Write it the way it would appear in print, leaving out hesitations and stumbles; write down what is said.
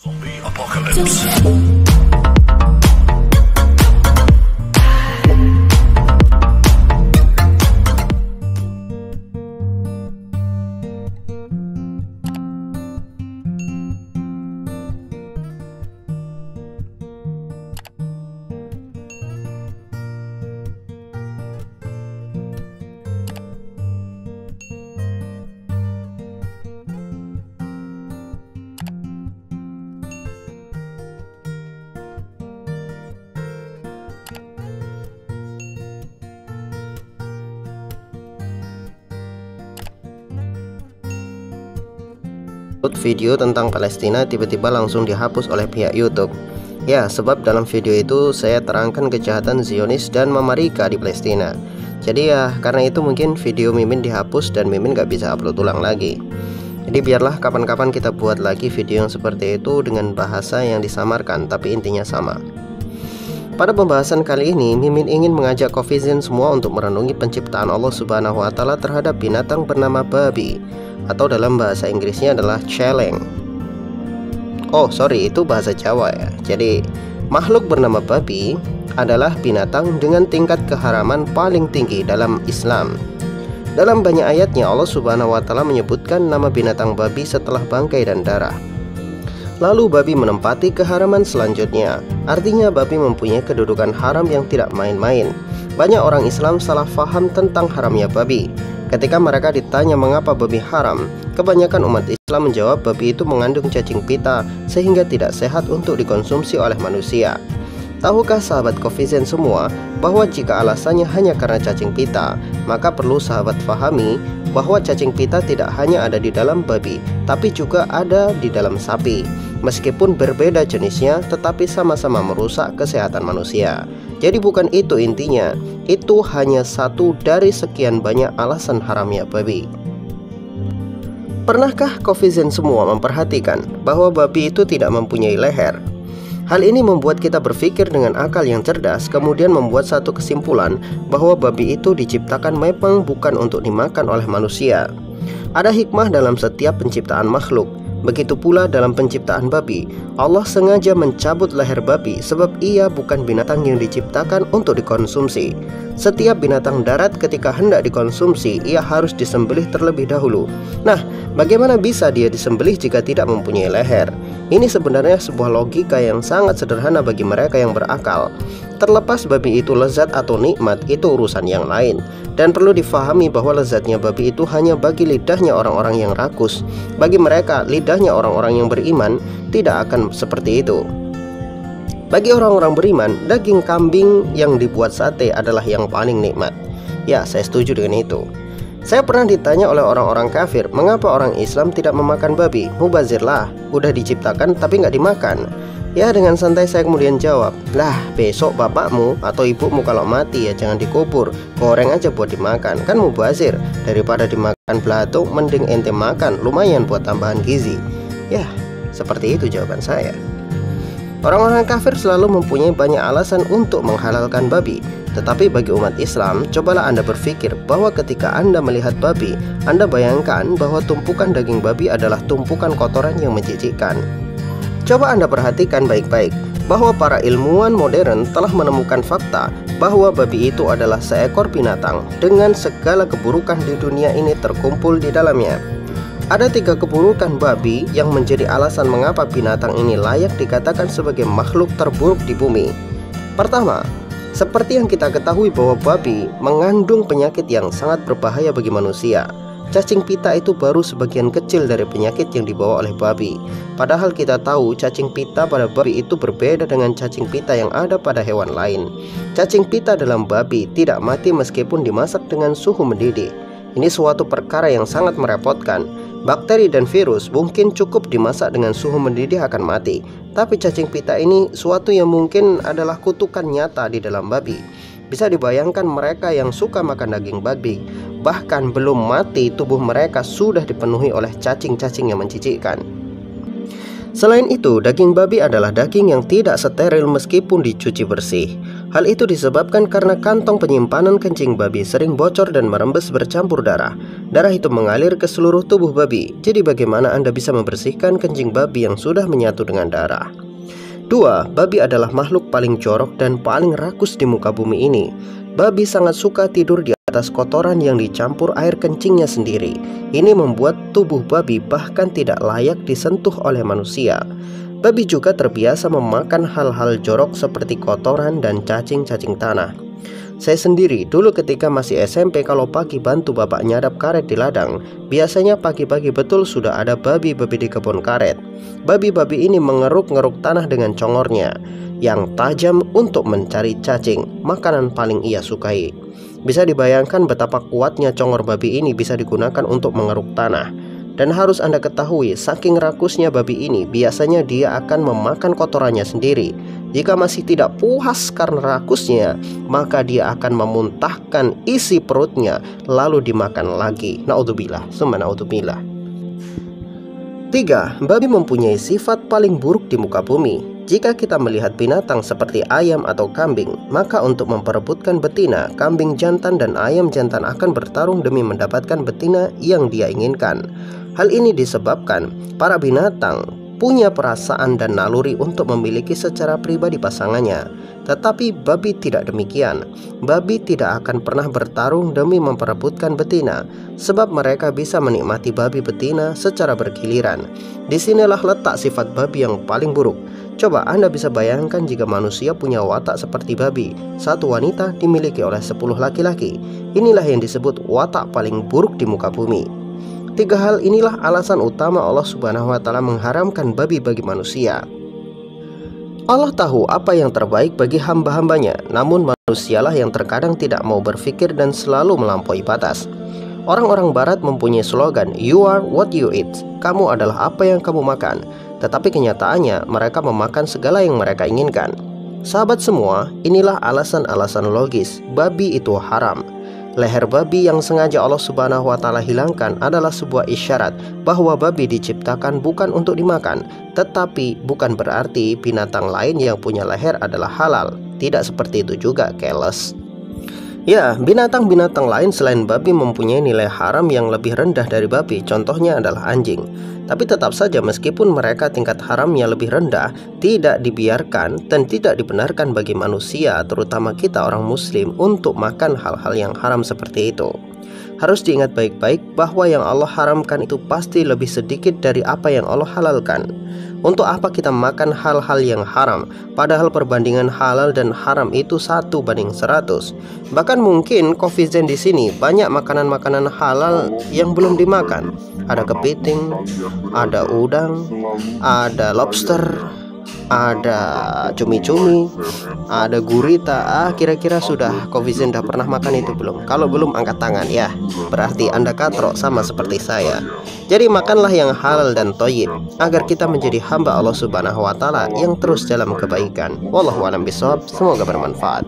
Zombie apocalypse. Video tentang Palestina tiba-tiba langsung dihapus oleh pihak YouTube. Ya, sebab dalam video itu saya terangkan kejahatan Zionis dan Mama Rika di Palestina. Jadi ya, karena itu mungkin video Mimin dihapus dan Mimin gak bisa upload ulang lagi. Jadi biarlah kapan-kapan kita buat lagi video yang seperti itu dengan bahasa yang disamarkan, tapi intinya sama. Pada pembahasan kali ini, Mimin ingin mengajak Coffeezen semua untuk merenungi penciptaan Allah Subhanahu wa Ta'ala terhadap binatang bernama babi, atau dalam bahasa Inggrisnya adalah celeng. Oh sorry, itu bahasa Jawa ya. Jadi makhluk bernama babi adalah binatang dengan tingkat keharaman paling tinggi dalam Islam. Dalam banyak ayatnya Allah Subhanahu wa Ta'ala menyebutkan nama binatang babi setelah bangkai dan darah. Lalu babi menempati keharaman selanjutnya. Artinya babi mempunyai kedudukan haram yang tidak main-main. Banyak orang Islam salah faham tentang haramnya babi. Ketika mereka ditanya mengapa babi haram, kebanyakan umat Islam menjawab babi itu mengandung cacing pita sehingga tidak sehat untuk dikonsumsi oleh manusia. Tahukah sahabat Coffeezen semua bahwa jika alasannya hanya karena cacing pita, maka perlu sahabat fahami bahwa cacing pita tidak hanya ada di dalam babi, tapi juga ada di dalam sapi. Meskipun berbeda jenisnya, tetapi sama-sama merusak kesehatan manusia. Jadi bukan itu intinya, itu hanya satu dari sekian banyak alasan haramnya babi. Pernahkah Coffeezen semua memperhatikan bahwa babi itu tidak mempunyai leher? Hal ini membuat kita berpikir dengan akal yang cerdas, kemudian membuat satu kesimpulan bahwa babi itu diciptakan memang bukan untuk dimakan oleh manusia. Ada hikmah dalam setiap penciptaan makhluk. Begitu pula dalam penciptaan babi, Allah sengaja mencabut leher babi sebab ia bukan binatang yang diciptakan untuk dikonsumsi. Setiap binatang darat ketika hendak dikonsumsi, ia harus disembelih terlebih dahulu. Nah, bagaimana bisa dia disembelih jika tidak mempunyai leher? Ini sebenarnya sebuah logika yang sangat sederhana bagi mereka yang berakal. Terlepas babi itu lezat atau nikmat, itu urusan yang lain. Dan perlu difahami bahwa lezatnya babi itu hanya bagi lidahnya orang-orang yang rakus. Bagi mereka, lidahnya orang-orang yang beriman tidak akan seperti itu. Bagi orang-orang beriman, daging kambing yang dibuat sate adalah yang paling nikmat. Ya, saya setuju dengan itu. Saya pernah ditanya oleh orang-orang kafir, mengapa orang Islam tidak memakan babi? Mubazirlah, udah diciptakan tapi nggak dimakan. Ya, dengan santai saya kemudian jawab, lah besok bapakmu atau ibumu kalau mati ya jangan dikubur, goreng aja buat dimakan, kan mubazir. Daripada dimakan belatung, mending ente makan, lumayan buat tambahan gizi. Ya, seperti itu jawaban saya. Orang-orang kafir selalu mempunyai banyak alasan untuk menghalalkan babi. Tetapi bagi umat Islam, cobalah Anda berpikir bahwa ketika Anda melihat babi, Anda bayangkan bahwa tumpukan daging babi adalah tumpukan kotoran yang menjijikkan. Coba Anda perhatikan baik-baik bahwa para ilmuwan modern telah menemukan fakta bahwa babi itu adalah seekor binatang dengan segala keburukan di dunia ini terkumpul di dalamnya. Ada 3 keburukan babi yang menjadi alasan mengapa binatang ini layak dikatakan sebagai makhluk terburuk di bumi. Pertama, seperti yang kita ketahui bahwa babi mengandung penyakit yang sangat berbahaya bagi manusia. Cacing pita itu baru sebagian kecil dari penyakit yang dibawa oleh babi. Padahal kita tahu cacing pita pada babi itu berbeda dengan cacing pita yang ada pada hewan lain. Cacing pita dalam babi tidak mati meskipun dimasak dengan suhu mendidih. Ini suatu perkara yang sangat merepotkan. Bakteri dan virus mungkin cukup dimasak dengan suhu mendidih akan mati. Tapi cacing pita ini suatu yang mungkin adalah kutukan nyata di dalam babi. Bisa dibayangkan mereka yang suka makan daging babi, bahkan belum mati tubuh mereka sudah dipenuhi oleh cacing-cacing yang menjijikkan. Selain itu, daging babi adalah daging yang tidak steril meskipun dicuci bersih. Hal itu disebabkan karena kantong penyimpanan kencing babi sering bocor dan merembes bercampur darah. Darah itu mengalir ke seluruh tubuh babi. Jadi bagaimana Anda bisa membersihkan kencing babi yang sudah menyatu dengan darah? 2. Babi adalah makhluk paling jorok dan paling rakus di muka bumi ini. Babi sangat suka tidur di atas kotoran yang dicampur air kencingnya sendiri. Ini membuat tubuh babi bahkan tidak layak disentuh oleh manusia. Babi juga terbiasa memakan hal-hal jorok seperti kotoran dan cacing-cacing tanah. Saya sendiri dulu ketika masih SMP, kalau pagi bantu bapak nyadap karet di ladang, biasanya pagi-pagi betul sudah ada babi-babi di kebun karet. Babi-babi ini mengeruk-ngeruk tanah dengan congornya yang tajam untuk mencari cacing, makanan paling ia sukai. Bisa dibayangkan betapa kuatnya congor babi ini bisa digunakan untuk mengeruk tanah. Dan harus Anda ketahui, saking rakusnya babi ini, biasanya dia akan memakan kotorannya sendiri. Jika masih tidak puas karena rakusnya, maka dia akan memuntahkan isi perutnya lalu dimakan lagi. Naudzubillah, summa naudzubillah. 3. Babi mempunyai sifat paling buruk di muka bumi. Jika kita melihat binatang seperti ayam atau kambing, maka untuk memperebutkan betina, kambing jantan dan ayam jantan akan bertarung demi mendapatkan betina yang dia inginkan. Hal ini disebabkan para binatang punya perasaan dan naluri untuk memiliki secara pribadi pasangannya. Tetapi babi tidak demikian. Babi tidak akan pernah bertarung demi memperebutkan betina, sebab mereka bisa menikmati babi betina secara bergiliran. Disinilah letak sifat babi yang paling buruk. Coba Anda bisa bayangkan jika manusia punya watak seperti babi. Satu wanita dimiliki oleh 10 laki-laki. Inilah yang disebut watak paling buruk di muka bumi. 3 hal inilah alasan utama Allah Subhanahu wa Ta'ala mengharamkan babi bagi manusia. Allah tahu apa yang terbaik bagi hamba-hambanya, namun manusialah yang terkadang tidak mau berpikir dan selalu melampaui batas. Orang-orang barat mempunyai slogan, "You are what you eat." Kamu adalah apa yang kamu makan. Tetapi kenyataannya mereka memakan segala yang mereka inginkan. Sahabat semua, inilah alasan-alasan logis babi itu haram. Leher babi yang sengaja Allah Subhanahu wa Ta'ala hilangkan adalah sebuah isyarat bahwa babi diciptakan bukan untuk dimakan. Tetapi bukan berarti binatang lain yang punya leher adalah halal. Tidak seperti itu juga, keles. Ya, binatang-binatang lain selain babi mempunyai nilai haram yang lebih rendah dari babi. Contohnya adalah anjing. Tapi tetap saja meskipun mereka tingkat haramnya lebih rendah, tidak dibiarkan dan tidak dibenarkan bagi manusia, terutama kita orang muslim, untuk makan hal-hal yang haram seperti itu. Harus diingat baik-baik bahwa yang Allah haramkan itu pasti lebih sedikit dari apa yang Allah halalkan. Untuk apa kita makan hal-hal yang haram, padahal perbandingan halal dan haram itu 1:100. Bahkan mungkin koefisien di sini banyak makanan-makanan halal yang belum dimakan. Ada kepiting, ada udang, ada lobster, ada cumi-cumi, ada gurita. Kira-kira sudah koefisien udah pernah makan itu belum? Kalau belum, angkat tangan ya. Berarti Anda katrok sama seperti saya. Jadi makanlah yang halal dan thayyib agar kita menjadi hamba Allah Subhanahu wa Ta'ala yang terus dalam kebaikan. Wallahu a'lam bishawab. Semoga bermanfaat.